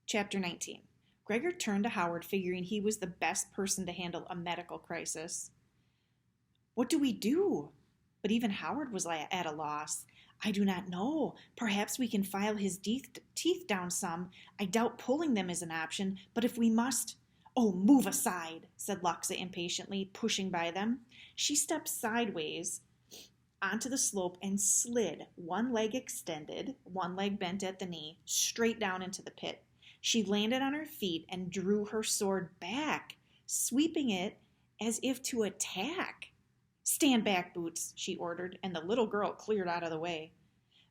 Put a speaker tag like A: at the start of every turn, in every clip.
A: Chapter 19. Gregor turned to Howard, figuring he was the best person to handle a medical crisis. What do we do? But even Howard was at a loss. I do not know. Perhaps we can file his teeth down some. I doubt pulling them is an option, but if we must... Oh, move aside, said Luxa impatiently, pushing by them. She stepped sideways onto the slope and slid, one leg extended, one leg bent at the knee, straight down into the pit. She landed on her feet and drew her sword back, sweeping it as if to attack. Stand back, Boots, she ordered, and the little girl cleared out of the way.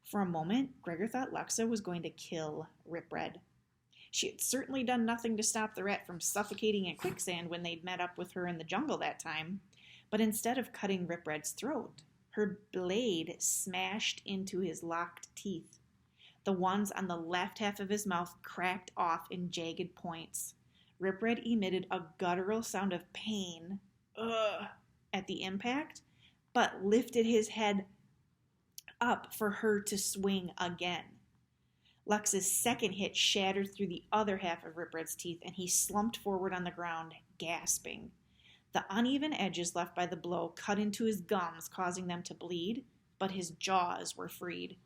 A: For a moment, Gregor thought Luxa was going to kill Rip Red. She had certainly done nothing to stop the rat from suffocating in quicksand when they'd met up with her in the jungle that time. But instead of cutting Rip Red's throat, her blade smashed into his locked teeth. The ones on the left half of his mouth cracked off in jagged points. Rip Red emitted a guttural sound of pain at the impact, but lifted his head up for her to swing again. Lux's second hit shattered through the other half of Rip Red's teeth, and he slumped forward on the ground, gasping. The uneven edges left by the blow cut into his gums, causing them to bleed, but his jaws were freed.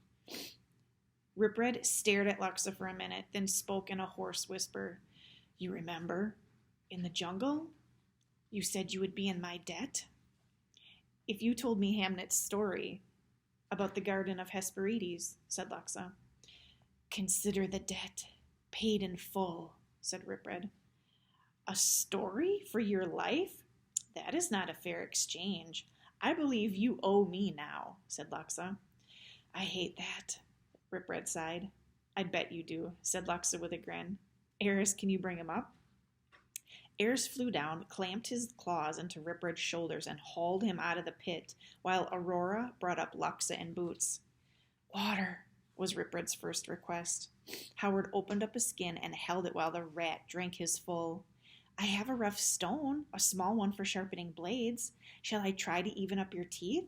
A: Rip Red stared at Luxa for a minute, then spoke in a hoarse whisper. You remember? In the jungle? You said you would be in my debt? If you told me Hamnet's story about the Garden of Hesperides, said Luxa. Consider the debt paid in full, said Rip Red. A story for your life? That is not a fair exchange. I believe you owe me now, said Luxa. I hate that, Rip Red sighed. I bet you do, said Luxa with a grin. Eris, can you bring him up? Eris flew down, clamped his claws into Rip Red's shoulders, and hauled him out of the pit, while Aurora brought up Luxa and Boots. Water, was Rip Red's first request. Howard opened up a skin and held it while the rat drank his full. I have a rough stone, a small one for sharpening blades. Shall I try to even up your teeth?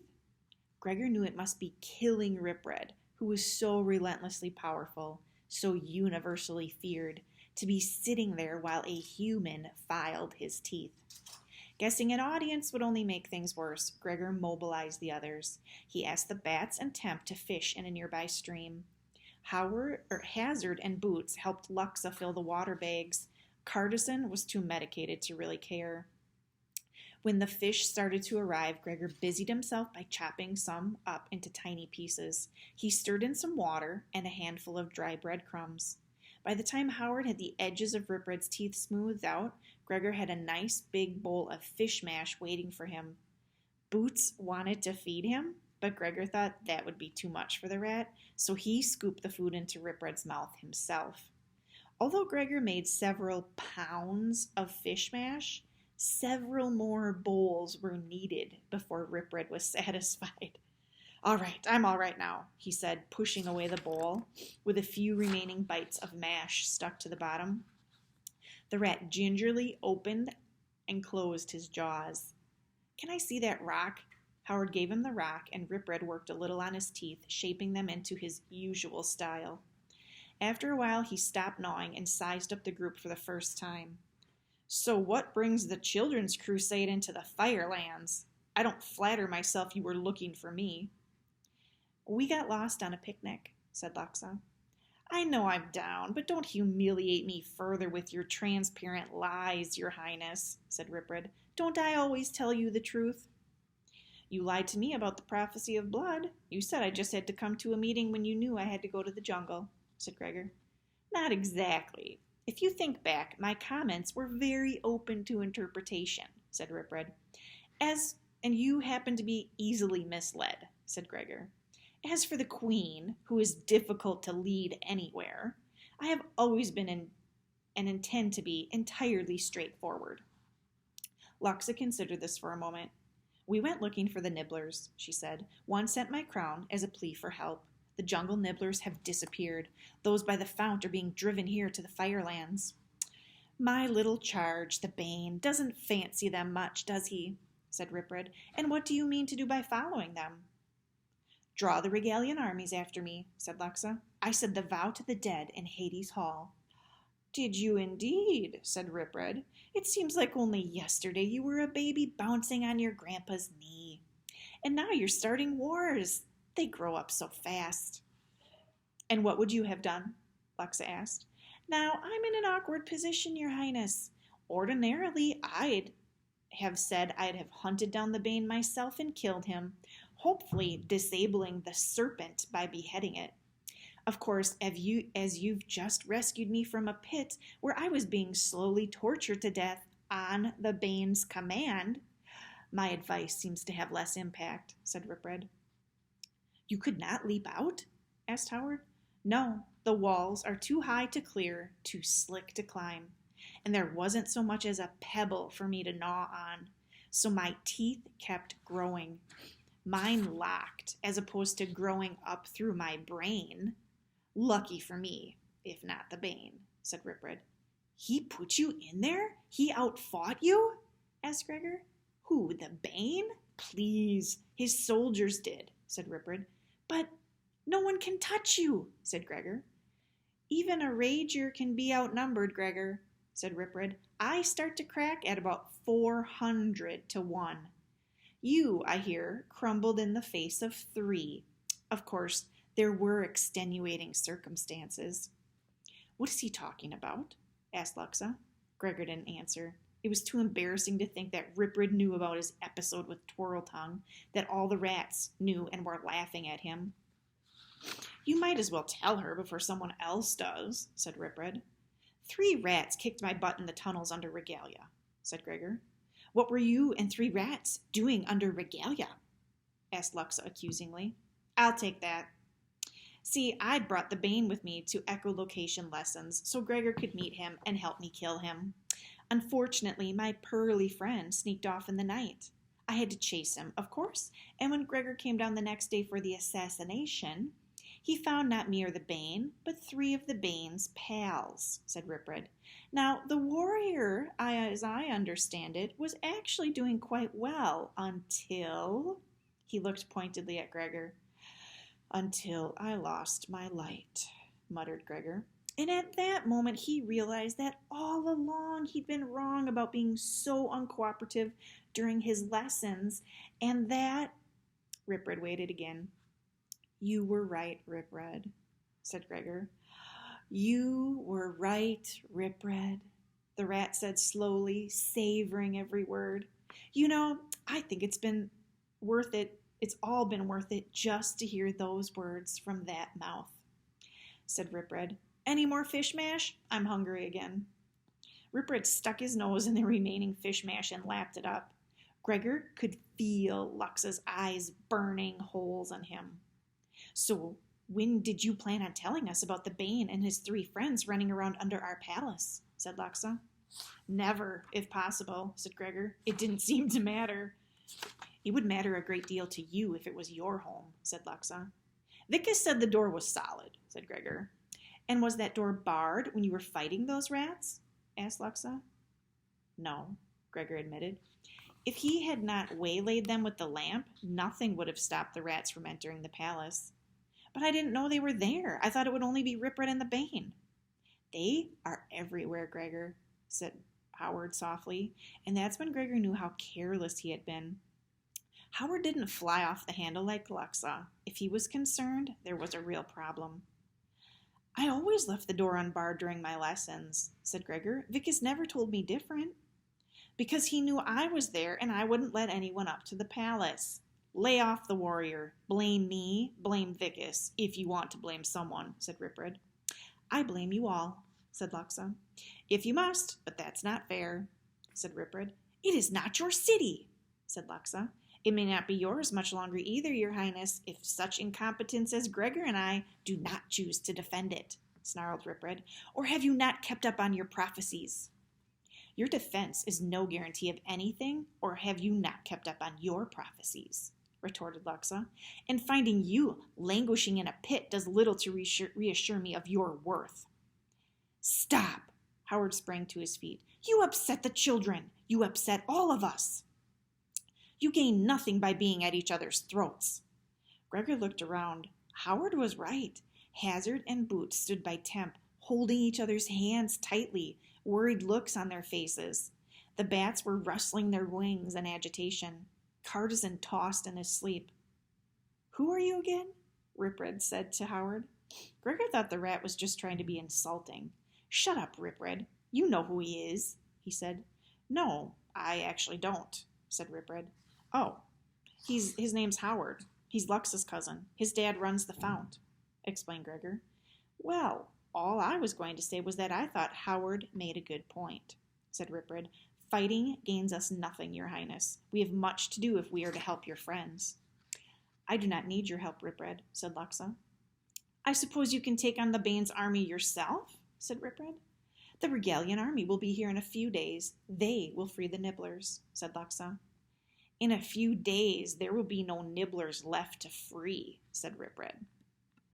A: Gregor knew it must be killing Rip Red, who was so relentlessly powerful, so universally feared, to be sitting there while a human filed his teeth. Guessing an audience would only make things worse, Gregor mobilized the others. He asked the bats and Temp to fish in a nearby stream. Hazard and Boots helped Luxa fill the water bags. Cardison was too medicated to really care. When the fish started to arrive, Gregor busied himself by chopping some up into tiny pieces. He stirred in some water and a handful of dry breadcrumbs. By the time Howard had the edges of Rip Red's teeth smoothed out, Gregor had a nice big bowl of fish mash waiting for him. Boots wanted to feed him, but Gregor thought that would be too much for the rat, so he scooped the food into Rip Red's mouth himself. Although Gregor made several pounds of fish mash, several more bowls were needed before Rip Red was satisfied. All right, I'm all right now, he said, pushing away the bowl, with a few remaining bites of mash stuck to the bottom. The rat gingerly opened and closed his jaws. Can I see that rock? Howard gave him the rock, and Rip Red worked a little on his teeth, shaping them into his usual style. After a while, he stopped gnawing and sized up the group for the first time. So what brings the children's crusade into the Firelands? I don't flatter myself you were looking for me. We got lost on a picnic, said Luxa. I know I'm down, but don't humiliate me further with your transparent lies, Your Highness, said Rip Red. Don't I always tell you the truth? You lied to me about the prophecy of blood. You said I just had to come to a meeting when you knew I had to go to the jungle, said Gregor. Not exactly. If you think back, my comments were very open to interpretation, said Rip Red. And you happen to be easily misled, said Gregor. As for the Queen, who is difficult to lead anywhere, I have always been and intend to be entirely straightforward. Luxa considered this for a moment. We went looking for the nibblers, she said. One sent my crown as a plea for help. The jungle nibblers have disappeared. Those by the fount are being driven here to the Firelands. My little charge, the Bane, doesn't fancy them much, does he? Said Rip Red. And what do you mean to do by following them? Draw the Regalian armies after me, said Luxa. I said the vow to the dead in Hades' Hall. Did you indeed? Said Ripred. It seems like only yesterday you were a baby bouncing on your grandpa's knee. And now you're starting wars. They grow up so fast. And what would you have done? Luxa asked. Now, I'm in an awkward position, Your Highness. Ordinarily, I'd have said I'd have hunted down the Bane myself and killed him, hopefully disabling the serpent by beheading it. Of course, as you've just rescued me from a pit where I was being slowly tortured to death on the Bane's command, my advice seems to have less impact, said Ripred. You could not leap out? Asked Howard. No, the walls are too high to clear, too slick to climb, and there wasn't so much as a pebble for me to gnaw on, so my teeth kept growing. Mine locked, as opposed to growing up through my brain. Lucky for me, if not the Bane, said Ripred. He put you in there? He outfought you? Asked Gregor. Who, the Bane? Please, his soldiers did, said Ripred. But no one can touch you, said Gregor. Even a rager can be outnumbered, Gregor, said Ripred. I start to crack at about 400 to 1. You, I hear, crumbled in the face of 3. Of course, there were extenuating circumstances. What is he talking about? Asked Luxa. Gregor didn't answer. It was too embarrassing to think that Ripred knew about his episode with Twirltongue, that all the rats knew and were laughing at him. You might as well tell her before someone else does, said Ripred. 3 rats kicked my butt in the tunnels under Regalia, said Gregor. What were you and 3 rats doing under Regalia? Asked Luxa accusingly. I'll take that. See, I'd brought the Bane with me to echolocation lessons so Gregor could meet him and help me kill him. Unfortunately, my pearly friend sneaked off in the night. I had to chase him, of course, and when Gregor came down the next day for the assassination, he found not me or the Bane, but 3 of the Bane's pals, said Ripred. Now, the warrior, as I understand it, was actually doing quite well until... He looked pointedly at Gregor. Until I lost my light, muttered Gregor. And at that moment he realized that all along he'd been wrong about being so uncooperative during his lessons, and that... Ripred waited again. You were right, Ripred, said Gregor. You were right, Ripred, the rat said slowly, savoring every word. You know, I think it's been worth it. It's all been worth it just to hear those words from that mouth, said Ripred. Any more fish mash? I'm hungry again. Ripred stuck his nose in the remaining fish mash and lapped it up. Gregor could feel Luxa's eyes burning holes in him. So when did you plan on telling us about the Bane and his 3 friends running around under our palace? Said Luxa. Never, if possible, said Gregor. It didn't seem to matter. It would matter a great deal to you if it was your home, said Luxa. Vicus said the door was solid, said Gregor. And was that door barred when you were fighting those rats? Asked Luxa. No, Gregor admitted. If he had not waylaid them with the lamp, nothing would have stopped the rats from entering the palace. But I didn't know they were there. I thought it would only be Ripred and the Bane. They are everywhere, Gregor, said Howard softly, and that's when Gregor knew how careless he had been. Howard didn't fly off the handle like Luxa. If he was concerned, there was a real problem. I always left the door unbarred during my lessons, said Gregor. Vicus never told me different. Because he knew I was there and I wouldn't let anyone up to the palace. Lay off the warrior. Blame me, blame Vicus, if you want to blame someone, said Ripred. I blame you all, said Luxa. If you must, but that's not fair, said Ripred. It is not your city, said Luxa. It may not be yours much longer either, Your Highness, if such incompetence as Gregor and I do not choose to defend it, snarled Ripred. Or have you not kept up on your prophecies? Your defense is no guarantee of anything, or have you not kept up on your prophecies? Retorted Luxa. And finding you languishing in a pit does little to reassure me of your worth. Stop! Howard sprang to his feet. You upset the children. You upset all of us. You gain nothing by being at each other's throats. Gregor looked around. Howard was right. Hazard and Boots stood by Temp, holding each other's hands tightly, worried looks on their faces. The bats were rustling their wings in agitation. Cartizan tossed in his sleep. Who are you again? Ripred said to Howard. Gregor thought the rat was just trying to be insulting. Shut up, Ripred. You know who he is, he said. No, I actually don't, said Ripred. Oh, his name's Howard. He's Lux's cousin. His dad runs the fount, explained Gregor. Well, all I was going to say was that I thought Howard made a good point, said Ripred. Fighting gains us nothing, your highness. We have much to do if we are to help your friends. I do not need your help, Ripred, said Luxa. I suppose you can take on the Bane's army yourself, said Ripred. The Regalian army will be here in a few days. They will free the nibblers, said Luxa. In a few days there will be no nibblers left to free, said Ripred.